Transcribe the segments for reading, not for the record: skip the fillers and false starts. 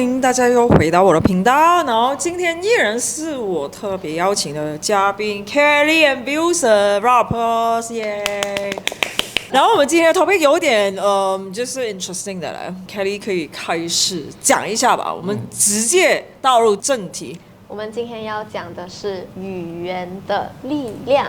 迎大家又回到我的频道。然后今天依然是我特别邀请的嘉宾 Kelly and Wilson Rappers 耶。然后我们今天的 topic 有点就是 interesting 的了 ，Kelly 可以开始讲一下吧。我们直接倒入正题。我们今天要讲的是语言的力量。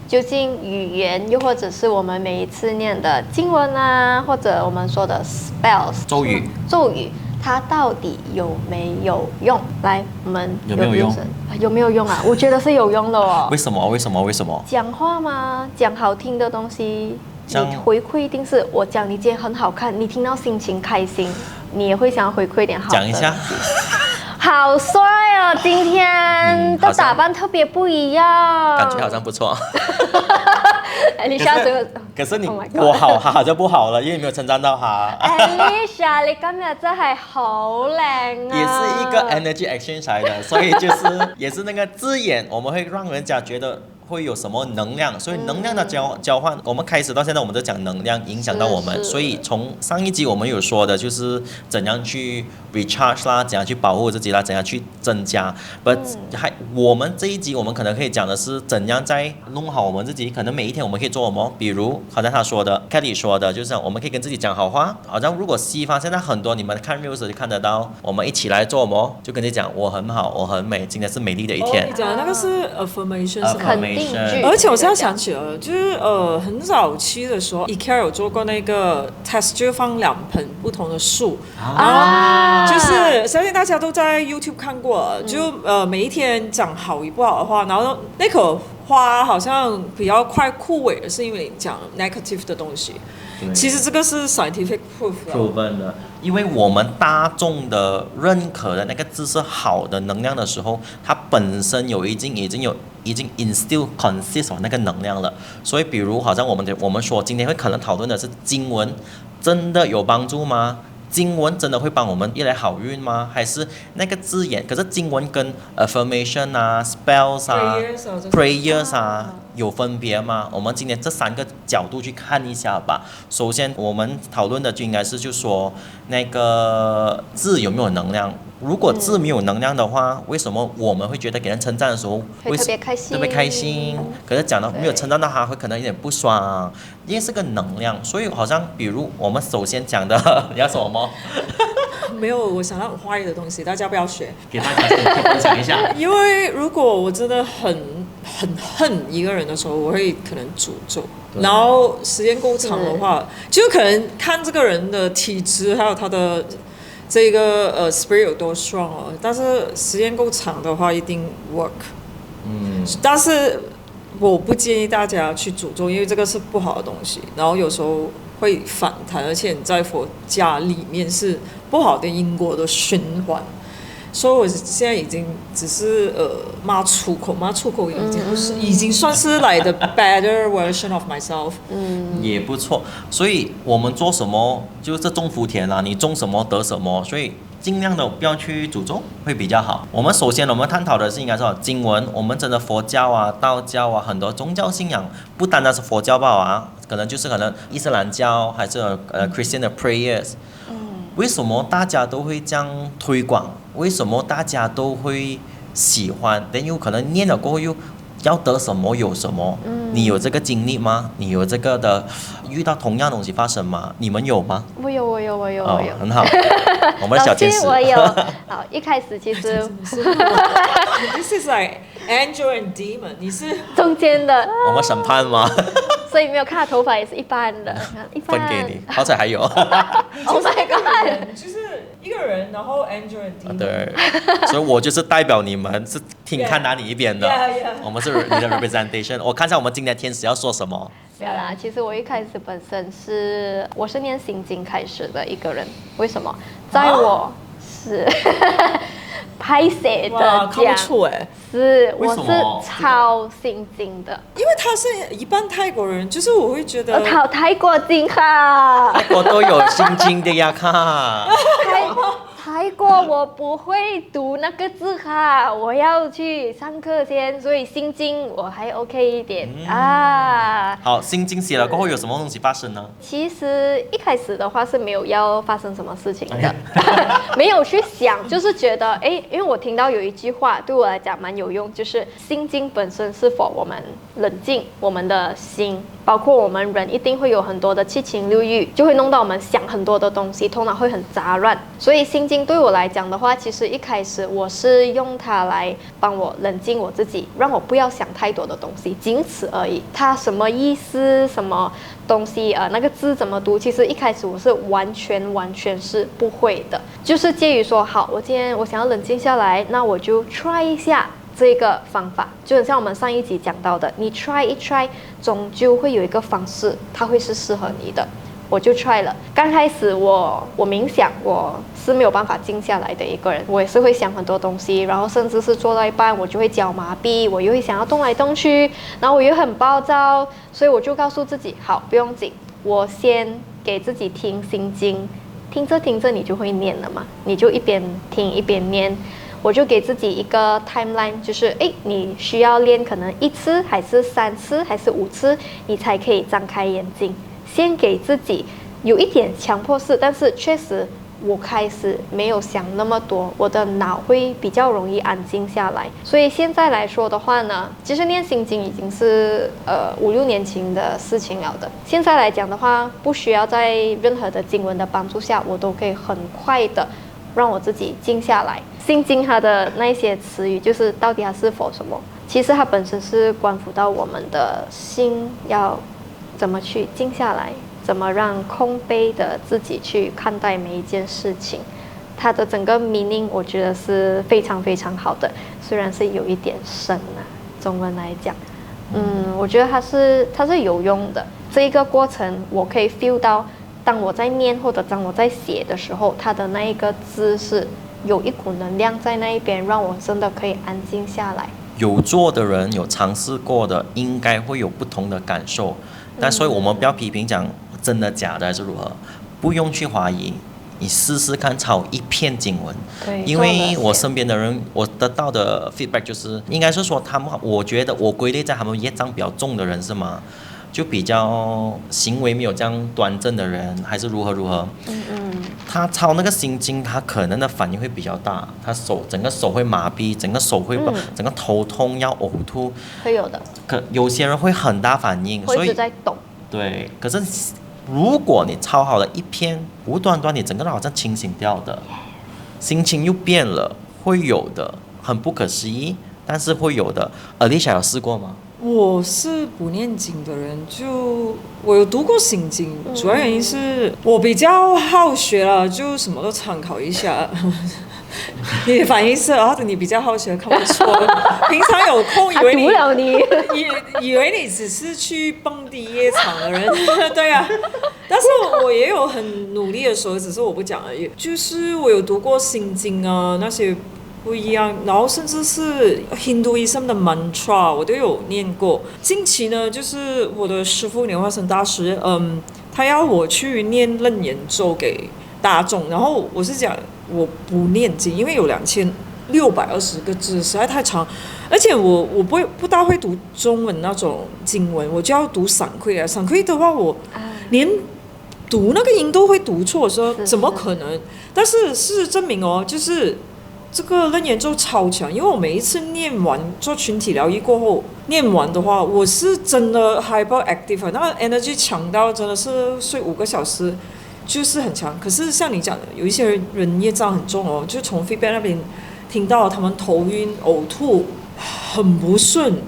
究竟语言，又或者是我们每一次念的经文啊，或者我们说的 spells 咒语，它到底有没有用？来，我们有没有用？有没有用啊？我觉得是有用的哦。为什么？讲话吗？讲好听的东西，你回馈一定是我讲你今天很好看，你听到心情开心，你也会想要回馈一点好的。讲一下。好帅哦！今天的打扮特别不一样，感觉好像不错。Alicia，可是你我好就不好了，因为没有称讚到他。Alicia，你今日真係好靚啊！也是一個 energy exchange 來的，所以就是也是那個字眼，我們會讓人家覺得會有什麼能量，所以能量的交換，我們開始到現在，我們都講能量影響到我們，所以從上一集我們有說的，就是怎樣去 recharge 啦，怎樣去保護自己啦，怎樣去增加。But 我們這一集我們可能可以講的是，怎樣在弄好我們自己，可能每一天我們可以做什麼，比如好像他說的 Kelly 說的，就是我們可以跟自己講好話。好像如果西方現在很多你們看 reels 就看得到，我們一起來做什麼，就跟你講我很好，我很美，今天是美麗的一天。你講的那個是 affirmation 是嗎？而且我現在想起了，就是很早期的時候 ，IKEA 有做過那個 test， 就放兩盆不同的樹，然後就是相信大家都在 YouTube 看過，就每一天長好與不好的話，然後那棵花好像比較快枯萎的，是因為你講 negative 的東西。其實這個是 scientific proven 的，因為我們大眾的認可的那個字是好的能量的時候，它本身已經 instill consist of 那個能量了。所以比如好像我們說今天會可能討論的是經文真的有幫助嗎？經文真的會幫我們帶來好運嗎？還是那個字眼？可是經文跟 affirmation 啊 spells 啊 prayers 啊有分別嗎？我們今天這三個角度去看一下吧。首先我們討論的就應該是就說那個字有沒有能量。如果字沒有能量的話，為什麼我們會覺得給人稱讚的時候會特別開心？可是講到沒有稱讚到他，會可能有點不爽，因為是個能量。所以好像比如我們首先講的，你要什麼？沒有，我想到很壞的東西，大家不要學。給大家分享一下。因為如果我真的很恨一個人的時候，我會可能詛咒。然後時間夠長的話，就可能看這個人的體質，還有他的這個spirit 有多 strong 哦。但是時間夠長的話，一定 work。但是我不建議大家去詛咒，因為這個是不好的東西。然後有時候會反彈，而且你在佛家裡面是不好的因果的循環。所以我現在已經只是罵出口已經算是來的 better version of myself。也不錯。所以我們做什麼就是種福田啦，你種什麼得什麼，所以盡量的不要去詛咒會比較好。我們首先我們探討的是應該說經文，我們真的佛教啊、道教啊，很多宗教信仰不單單是佛教吧啊，可能伊斯蘭教還是Christian 的 prayers。為什麼大家都會這樣推廣？為什麼大家都會喜歡？但有可能念了過後又要得什麼有什麼？你有這個經歷嗎？你有這個的遇到同樣東西發生嗎？你們有嗎？我有。很好，我們的小天使。我有。好，一開始其實This is like angel and demon， 你是中間的。我們審判嗎？所以沒有看頭髮也是一般的，一般。分給你，好彩還有。Oh my god！就是一個人，然後 angel and demon。對，所以我就是代表你們，是聽看哪裡一邊的。我們是你的 representation。我看一下我們今天天使要說什麼。沒有啦，其實我一開始本身我是念心經開始的一個人。為什麼？在我是拍攝的講，是我是抄心經的，因為他是一半泰國人，就是我會覺得泰國經哈，泰國都有心經的呀，卡。猜过我不会读那个字卡，我要去上课先，所以心经我还 OK 一点、啊。好，心经写了过后有什么东西发生呢？其实一开始的话是没有要发生什么事情的，没有去想，就是觉得哎，因为我听到有一句话对我来讲蛮有用，就是心经本身是否我们冷静我们的心。包括我们人一定会有很多的七情六欲，就会弄到我们想很多的东西，头脑会很杂乱。所以心经对我来讲的话，其实一开始我是用它来帮我冷静我自己，让我不要想太多的东西，仅此而已。它什么意思，什么东西，那个字怎么读，其实一开始我是完全是不会的，就是介于说，好，我今天我想要冷静下来，那我就 try 一下。这个方法就很像我们上一集讲到的，你 try 一 try， 终究会有一个方式，它会是适合你的。我就 try 了。刚开始我冥想，我是没有办法静下来的一个人，我也是会想很多东西，然后甚至是做到一半，我就会脚麻痹，我又会想要动来动去，然后我又很暴躁，所以我就告诉自己，好，不用紧，我先给自己听心经，听着听着你就会念了嘛，你就一边听一边念。我就给自己一个 timeline， 就是你需要练可能1次还是3次还是5次，你才可以张开眼睛。先给自己有一点强迫式，但是确实我开始没有想那么多，我的脑会比较容易安静下来。所以现在来说的话呢，其实念心经已经是5、6年前的事情了的。现在来讲的话，不需要在任何的经文的帮助下，我都可以很快的让我自己静下来。心经它的那些词语，就是到底它是否什么？其实它本身是关乎到我们的心要怎么去静下来，怎么让空杯的自己去看待每一件事情。它的整个 meaning 我觉得是非常好的，虽然是有一点深啊，中文来讲，我觉得它是有用的。这一个过程我可以 feel 到，当我在念或者当我在写的时候，它的那一个字是有一股能量在那一边，让我真的可以安静下来。有做的人，有尝试过的，应该会有不同的感受。但所以我们不要批评讲真的假的还是如何，不用去怀疑，你试试看抄一片经文。对，因为我身边的人，我得到的 feedback 就是，应该是说他们，我觉得我归类在他们业障比较重的人是吗？就比较行为没有这样端正的人，还是如何？他抄那个心经，他可能的反应会比较大，他整个手会麻痹，整个手会整个头痛，要呕吐，会有的。有些人会很大反应，会一直在抖。对，可是如果你抄好了一篇，无端端你整个人好像清醒掉的，心情又变了，会有的，很不可思议，但是会有的。Alicia 有试过吗？我是不念经的人，我有读过心经，主要原因是我比较好学了，就什么都参考一下。你的反应是你比较好学，看不出。平常有空以为以为你只是去蹦迪夜场的人，对啊。但是我也有很努力的时候，只是我不讲而已。就是我有读过心经啊，那些不一样，然后甚至是 Hinduism 的 mantra 我都有念过。近期呢，就是我的师父莲花生大师，他要我去念楞严咒给大众，然后我是讲我不念经，因为有2620个字实在太长，而且我不大会读中文那种经文，我就要读散聩啊。散聩的话，我连读那个音都会读错，说怎么可能？但是事实证明就是这个楞严咒超强，因为我每一次念完做群体疗愈过后念完的话，我是真的 hyperactive， 那个 energy 强到真的是睡5个小时。就是很强，可是像你讲的，有一些人业障很重就从 feedback 那边听到他们头晕、呕吐，很不顺，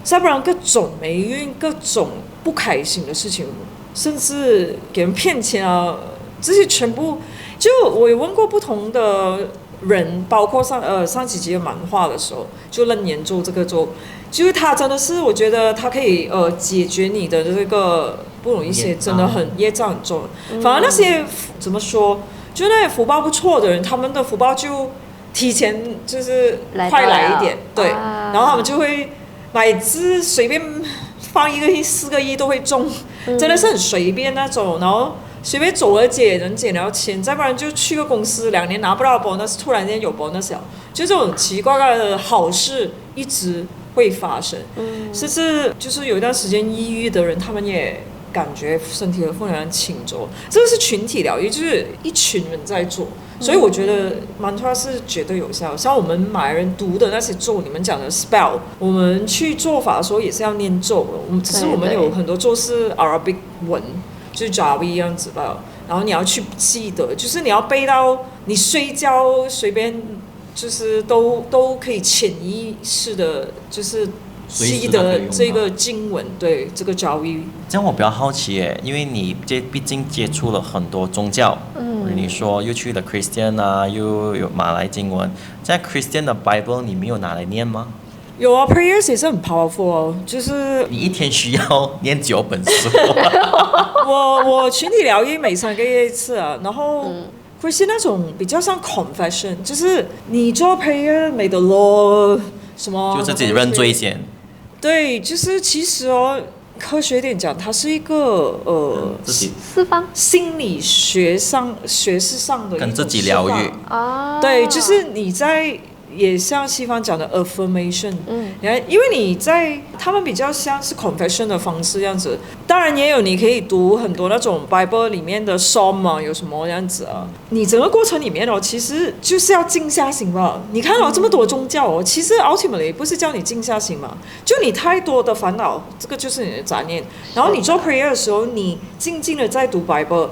再不然各种霉运、各种不开心的事情，甚至给人骗钱啊，这些全部，就我有问过不同的人，包括上几集的漫画的时候，就楞严咒这个咒，就是它真的是，我觉得它可以解决你的这个不容易些，真的很业障很重。反而那些怎么说，就那些福报不错的人，他们的福报就提前就是快来一点，对，然后他们就会买随便放1个亿、4个亿都会中，真的是很随便那种，然后随便走了街能捡到钱，再不然就去个公司2年拿不到 bonus， 突然间有 bonus 了，就这种奇怪怪的好事一直会发生。甚至就是有一段时间抑郁的人，他们也感觉身体的负能量轻浊，这个是群体疗愈，就是一群人在做。所以我觉得 mantra 是绝对有效。像我们马来人读的那些咒，你们讲的 spell， 我们去做法的时候也是要念咒的。只是我们有很多咒是 Arabic 文，就是 Jawi 一样子吧。然后你要去记得，就是你要背到你睡觉随便，就是都可以潜意识的，就是记得这个经文，对这个 Jawi。这样我比较好奇耶，因为你毕竟接触了很多宗教，你说又去了 Christian 啊，又有马来经文，在 Christian 的 Bible 你没有拿来念吗？有啊 ，prayers 也是很 powerful 哦，就是你一天需要念9本书。我群体疗愈每3个月一次啊，然后会是那种比较像 confession， 就是你做 prayer may the Lord 什么，就自己认罪先。对，就是其实哦，科学点讲，它是一个自己释放心理学识上的一种跟自己疗愈啊，对，就是你在。也像西方讲的 affirmation，因为你在他们比较像是 confession 的方式这样子，当然也有你可以读很多那种 Bible 里面的 Psalm 啊，有什么这样子啊，你整个过程里面哦，其实就是要静下心吧。你看到这么多宗教哦，其实 ultimately 不是叫你静下心嘛，就你太多的烦恼，这个就是你的杂念。然后你做 prayer 的时候，你静静的在读 Bible。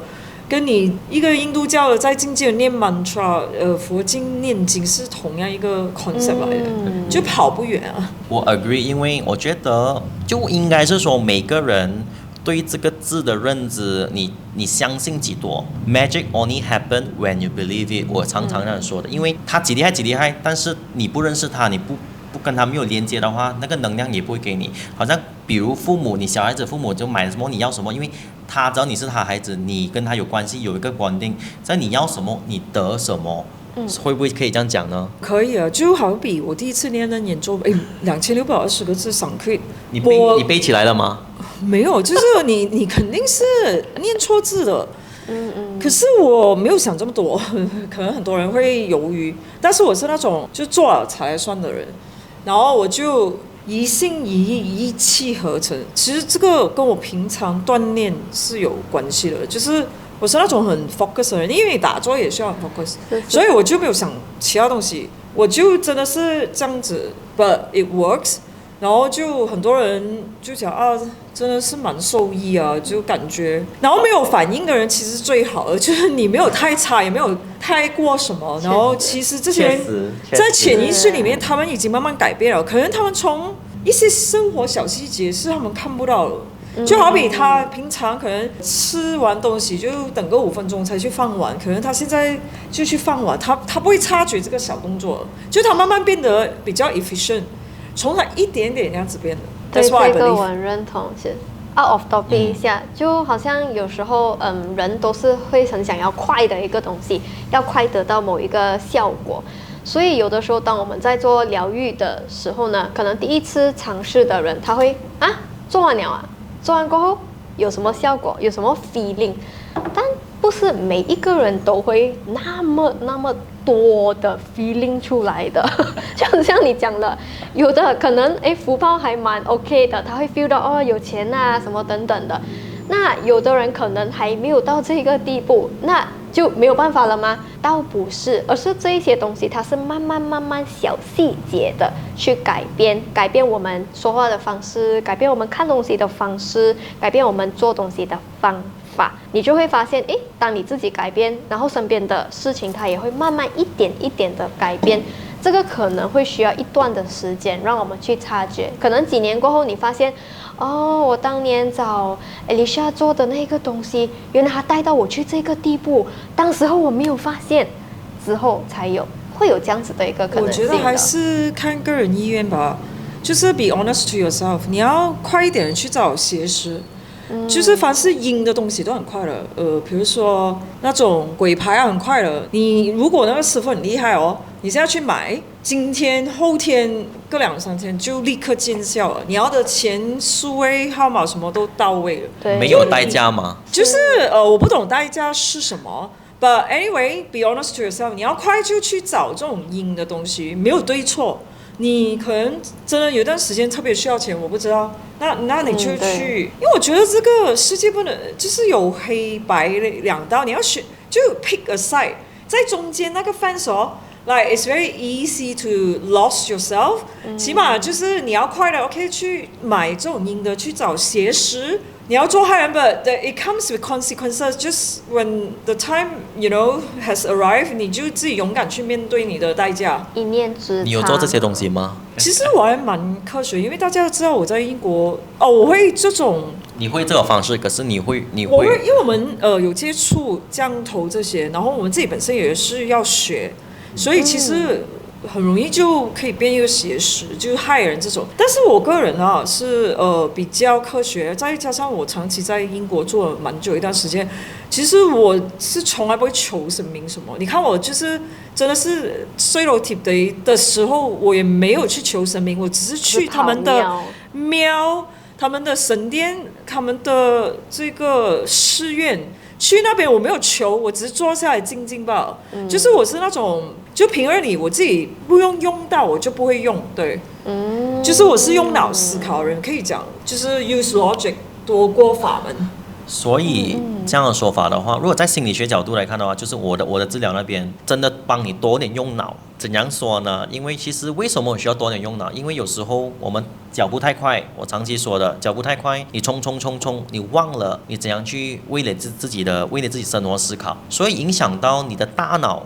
跟你一个印度教的在静静的念 mantra， 佛经念经是同样一个 concept 来的，就跑不远啊。我 agree， 因为我觉得就应该是说每个人对这个字的认知，你相信几多 ？Magic only happen when you believe it。我常常这样说的，因为他几厉害，但是你不认识他，你不跟他没有连接的话，那个能量也不会给你。好像比如父母，你小孩子父母就买什么你要什么，因为他知道你是他孩子，你跟他有关系，有一个关定，在你要什么你得什么，会不会可以这样讲呢？可以啊，就好比我第一次念那演奏，2620个字上课，你背起来了吗？没有，就是你肯定是念错字的。可是我没有想这么多，可能很多人会犹豫，但是我是那种就做了才算的人，然后我就一心一意一气呵成。其实这个跟我平常锻炼是有关系的，就是我是那种很 focus 的人，因为你打坐也需要很 focus，所以我就没有想其他东西，我就真的是这样子 ，but it works。然后就很多人就讲啊，真的是蛮受益啊，就感觉，然后没有反应的人其实最好的，就是你没有太差，也没有太过什么，然后其实这些人在潜意识里面，他们已经慢慢改变了，可能他们从一些生活小细节是他们看不到的。就好比他平常可能吃完东西就等个5分钟才去放碗，可能他现在就去放碗，他不会察觉这个小动作，就他慢慢变得比较 efficient。从他一点点这样子变的，对这个我很认同。是 out of topic 一下，就好像有时候人都是会很想要快的一个东西，要快得到某一个效果，所以有的时候当我们在做疗愈的时候呢，可能第一次尝试的人他会做完了啊，做完过后有什么效果，有什么 feeling， 但不是每一个人都会那么多的 feeling 出来的，就好像你讲的，有的可能福报还蛮 OK 的，他会 feel 到有钱啊什么等等的，那有的人可能还没有到这个地步，那就没有办法了吗？倒不是，而是这一些东西它是慢慢小细节的去改变我们说话的方式，改变我们看东西的方式，改变我们做东西的方法，你就会发现，当你自己改变，然后身边的事情它也会慢慢一点一点的改变。这个可能会需要一段的时间让我们去察觉，可能几年过后你发现，我当年找 Alicia 做的那个东西，原来他带到我去这个地步，当时候我没有发现，之后才会有这样子的一个可能性的。我觉得还是看个人意愿吧，就是 be honest to yourself， 你要快一点去找邪师。就是凡是阴的东西都很快的，比如说那种鬼牌很快的。你如果那个师傅很厉害你现在去买，今天后天隔2-3天就立刻见效了，你要的钱、数位号码什么都到位了。对，没有代价吗？就是我不懂代价是什么。But anyway, be honest to yourself， 你要快就去找这种阴的东西，没有对错。你可能真的有段时间特别需要钱，我不知道，那你就去，因为我觉得这个世界不能就是有黑白两道，你要选就 pick a side， 在中间那个 fence like it's very easy to lost yourself，起码就是你要快的 OK 去买这种阴的，去找邪食。你要做坏人 ，but it comes with consequences. Just when the time has arrived， 你就自己勇敢去面对你的代价。一念之差。你有做这些东西吗？其实我还蛮科学，因为大家都知道我在英国我会这种。你会这个方式，可是你会，因为我们有接触降头这些，然后我们自己本身也是要学，所以其实。很容易就可以变一个邪食，就是害人这种。但是我个人是比较科学，再加上我长期在英国做了蛮久一段时间，其实我是从来不会求神明什么。你看我就是真的是衰楼贴的时候，我也没有去求神明，我只是去他们的庙、他们的神殿、他们的这个寺院。去那边我没有求，我只是坐下来静静罢了。就是我是那种就平日里我自己不用到我就不会用，对，就是我是用脑思考的人，可以讲就是 use logic 多过法门。所以这样的说法的话，如果在心理学角度来看的话，就是我的治疗那边真的帮你多点用脑。怎样说呢？因为其实为什么我需要多点用脑？因为有时候我们脚步太快，我长期说的脚步太快，你冲，你忘了你怎样去为了自己生活思考，所以影响到你的大脑。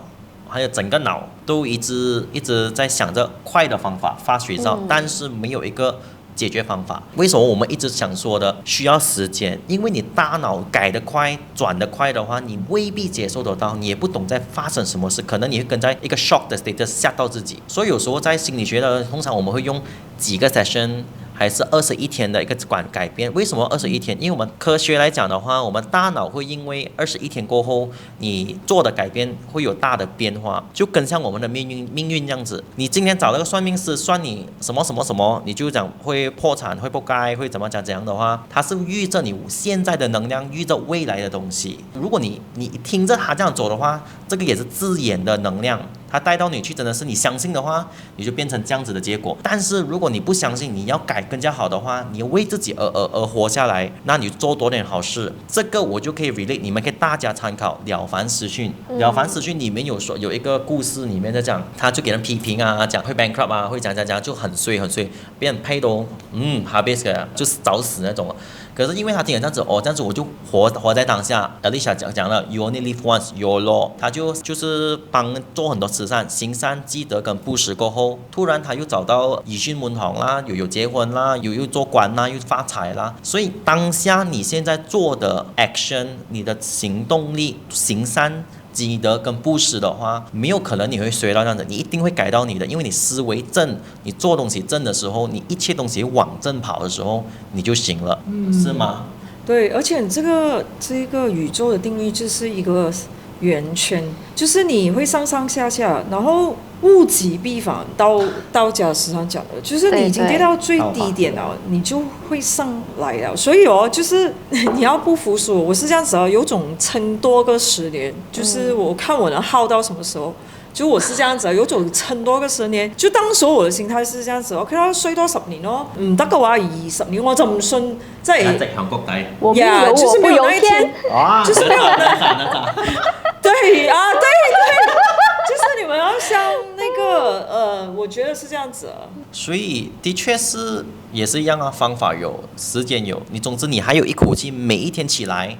还有整个脑都一直在想着快的方法发水照，但是没有一个解决方法。为什么我们一直想说的需要时间？因为你大脑改得快、转得快的话，你未必接受得到，你也不懂在发生什么事，可能你会跟在一个 shock 的 state 吓到自己。所以有时候在心理学的，通常我们会用几个 session。还是21天的一个改变。为什么21天？因为我们科学来讲的话，我们大脑会因为21天过后你做的改变会有大的变化，就跟像我们的命运这样子。你今天找那个算命师算你什么，你就讲会破产、会不该、会怎样的话，他是预着你现在的能量，预着未来的东西。如果你听着他这样走的话，这个也是自演的能量。他带到你去，真的是你相信的话，你就变成这样子的结果。但是如果你不相信，你要改更加好的话，你为自己而活下来，那你做多点好事。这个我就可以 relate， 你们可以大家参考《了凡四训》。《了凡四训》里面有一个故事，里面在讲，他就给人批评啊，讲会 bankrupt 啊，会讲就很衰，别人配都habis 的，就是找死那种。可是因为他听了这样子，这样子我就活在当下。Alicia 讲了 ，You only live once, your law。他就是帮做很多慈善、行善、积德跟布施过后，突然他又找到以训文行啦，有结婚啦，又做官啦，又发财啦。所以当下你现在做的 action， 你的行动力、行善。积德跟布施的话，没有可能你会衰到这样子，你一定会改到你的，因为你思维正，你做东西正的时候，你一切东西往正跑的时候，你就行了，是吗？对，而且这个宇宙的定律就是一个圆圈，就是你会上上下下，然后物极必反，道家时常讲的，就是你已经跌到最低点了，你就会上来了。所以就是你要不服输，我是这样子有种撑多个10年，就是我看我能耗到什么时候。就我是这样子有種撐多個10年，就當時我的心態是這樣子，OK 啦，衰多10年咯，唔得嘅話20年我就唔信，即係一直向谷底，就是沒有那一天，就是沒有那，對啊，對，就是你們要像那個我覺得是這樣子。所以的確是也是一樣啊，方法有，時間有，你總之你還有一口氣，每一天起來。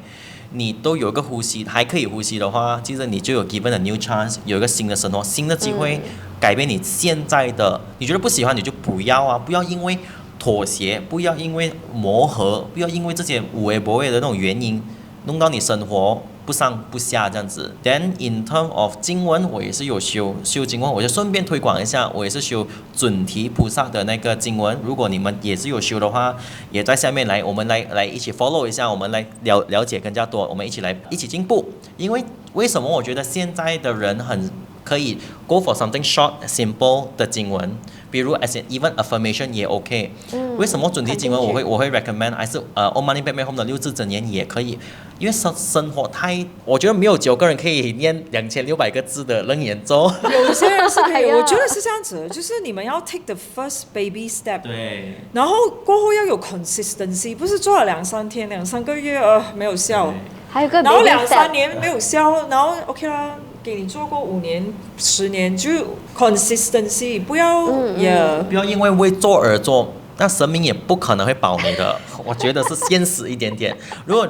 你都有一個呼吸，還可以呼吸的話，其實你就有 given a new chance， 有一個新的生活、新的機會，改變你現在的。你覺得不喜歡你就不要啊，不要因為妥協，不要因為磨合，不要因為這些無為不為的那種原因，弄到你生活不上不下這樣子。Then in terms of 經文，我也是有修經文，我就順便推廣一下，我也是修準提菩薩的那個經文。如果你們也是有修的話，也在下面來，我們來一起 follow 一下，我們來了解更加多，我們一起進步。因為什麼我覺得現在的人很可以 go for something short simple 的經文，比如 as in even affirmation 也 OK。为什么准提经文我会 recommend， 还是Om Mani Padme Hum 的6字真言也可以？因为生活我觉得没有9个人可以念2600个字的楞严咒。有些人是可以，我觉得是这样子，就是你们要 take the first baby step， 对，然后过后要有 consistency， 不是做了2-3天、2-3个月没有效，还有个然后 baby step 2-3年没有效，然后 OK 啦，给你做过5年、10年，就 consistency， 不要不要因为为做而做。那神明也不可能会保你的，我觉得是现实一点点。如果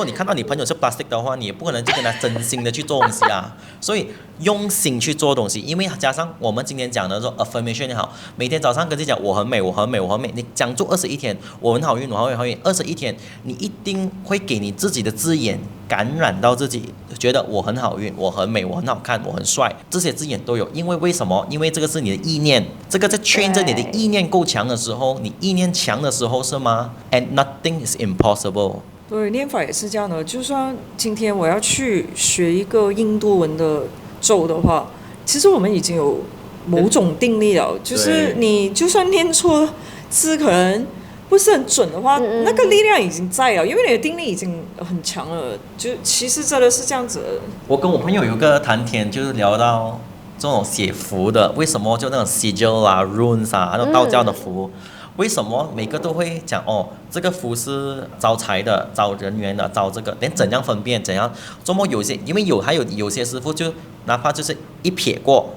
你看到你朋友是 plastic 的话，你也不可能就跟他真心的去做东西啊。所以用心去做东西，因为加上我们今天讲的说 affirmation 也好，每天早上跟自己讲我很美，我很美，我很美。你讲做21天，我很好运，我很好运，21天，你一定会给你自己的字眼感染到自己，觉得我很好运，我很美，我很好看，我很帅，这些字眼都有。因为什么？因为这个是你的意念，这个在 train 着你的意念够强的时候，你意念强的时候是吗 ？And nothing is impossible。对，念法也是这样的。就算今天我要去学一个印度文的咒的话，其实我们已经有某种定力了，就是你就算念错字，可能不是很准的话，那个力量已经在了，因为你的定力已经很强了。就其实真的是这样子的。我跟我朋友有个谈天，就是聊到这种写符的，为什么就那种 sigil 啊、runes 啊，那种道教的符。为什么每个都会讲这个符是招财的、招人缘的、招这个，连怎样分辨、怎样？周末有些，因为有些师傅就哪怕就是一撇过，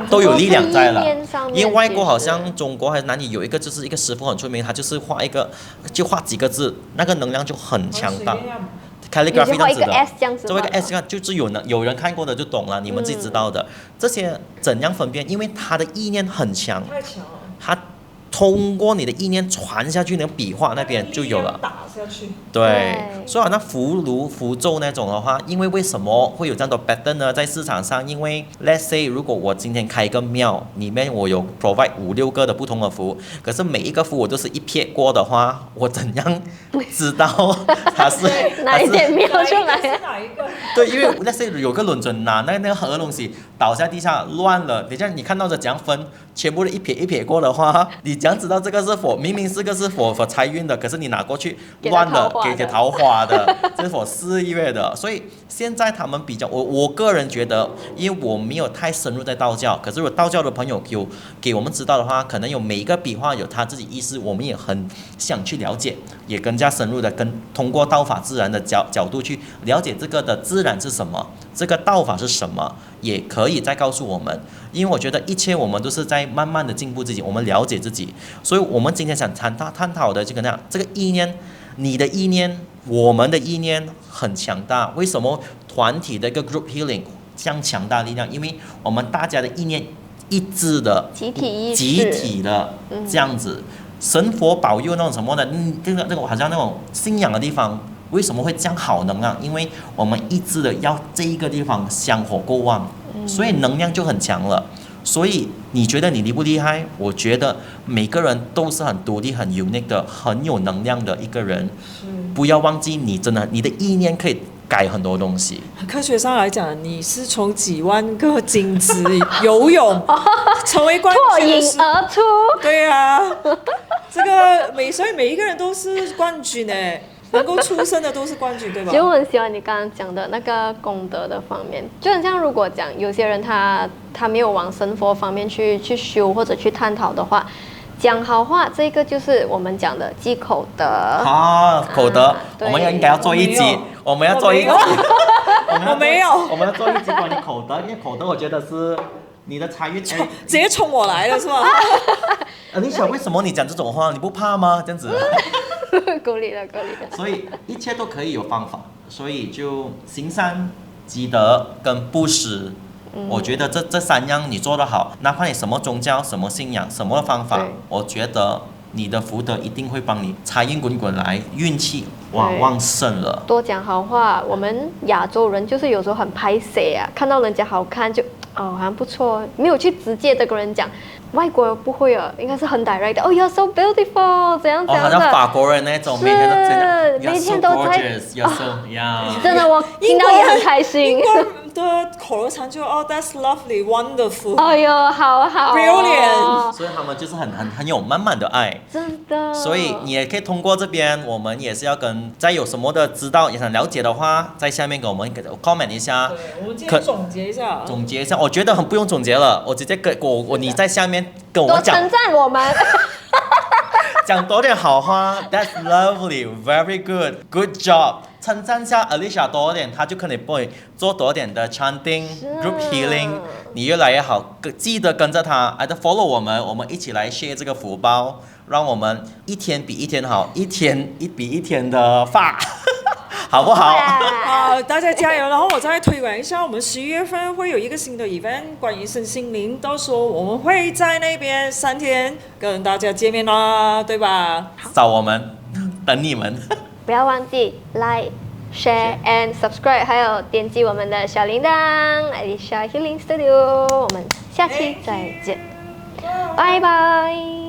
都有力量在了。因为外国好像中国还是哪里有一个，就是一个师傅很出名，他就是画几个字，那个能量就很强大。calligraphy 这样子的，做一个 S 就是有人看过的就懂了，你们自己知道的。这些怎样分辨？因为他的意念很强，太强了，他通过你的意念传下去，那个笔画那边就有了。打下去。对，所以好像符炉、符咒那种的话，因为为什么会有这样的 pattern 呢？在市场上，因为 let's say 如果我今天开一个庙，里面我有 provide 5-6个的不同的符，可是每一个符我都是一撇过的话，我怎样知道它是哪一间庙出来？哪一个？对，因为 let's say 有个轮准拿那个盒东西倒下地下乱了，等下你看到的怎样分？全部的一撇过的话，你怎样知道这个是明明是个是财运的，可是你拿过去乱了，给桃花的，这是4月的。所以现在他们比较，我个人觉得，因为我没有太深入在道教，可是如果道教的朋友有给我们知道的话，可能有每一个笔画有他自己意思，我们也很想去了解，也更加深入的通过道法自然的角度去了解这个的自然是什么，这个道法是什么，也可以再告诉我们。因为我觉得一切我们都是在慢慢的进步自己，我们了解自己，所以我们今天想探讨的这个这个意念，你的意念，我们的意念很强大。为什么团体的一个 group healing 这样强大力量？因为我们大家的意念一致的，集体意识，集体的这样子，神佛保佑那种什么的，这个好像那种信仰的地方。为什么会这样好能量？因为我们一致的要这一个地方香火够旺，所以能量就很强了。所以你觉得你厉不厉害？我觉得每个人都是很独立、很 unique 的、很有能量的一个人。不要忘记，你真的你的意念可以改很多东西。科学上来讲，你是从几万个精子游泳成为冠军，脱颖而出。对啊，这个所以每一个人都是冠军哎。能够出生的都是冠军，对吧？其实我很喜欢你刚刚讲的那个功德的方面，就很像如果讲有些人他没有往神佛方面去修或者去探讨的话，讲好话这个就是我们讲的积口德口德，我们应该要做一集，我们要做一集，我没有，我们要做一集关于口德，因为口德我觉得是你的财运，直接冲我来了是吧？你想为什么你讲这种话，你不怕吗？这样子。够力了。所以一切都可以有方法，所以就行善、积德跟布施，我觉得这3样你做得好，哪怕你什么宗教、什么信仰、什么方法，我觉得你的福德一定会帮你财运滚滚来，运气旺盛了。多讲好话，我们亚洲人就是有时候很拍谁啊，看到人家好看就好像不错，没有去直接的跟人讲。外国人不会啊，应该是很 direct 的。Oh, you're so beautiful， 怎样的？好像法国人那种，每天都在 You're so gorgeous, you're so yeah。真的，我听到也很开心。的口头禅就that's lovely, wonderful。哎呦，好好、哦。Brilliant。所以他们就是很有满满的爱。真的。所以你也可以通过这边，我们也是要跟再有什么的知道也想了解的话，在下面给我们 comment 一下。对，我们今天总结一下。总结一下，我觉得很不用总结了，我直接跟你在下面跟我们讲。多称赞我们。讲多点好话 ，That's lovely, very good, good job。称赞下 Alicia 多一点，她就可以帮你做多点的 chanting, group healing， 你越来越好。记得跟着她，还得 follow 我们一起来 share 这个福报，让我们一天比一天好，一天比一天的发。好不好？大家加油！然后我再推广一下，我们11月份会有一个新的 event， 关于身心灵，到时候我们会在那边3天跟大家见面啦，对吧？找我们，等你们。不要忘记 like、share and subscribe， 还有点击我们的小铃铛 Alicia Healing Studio。我们下期再见，拜拜。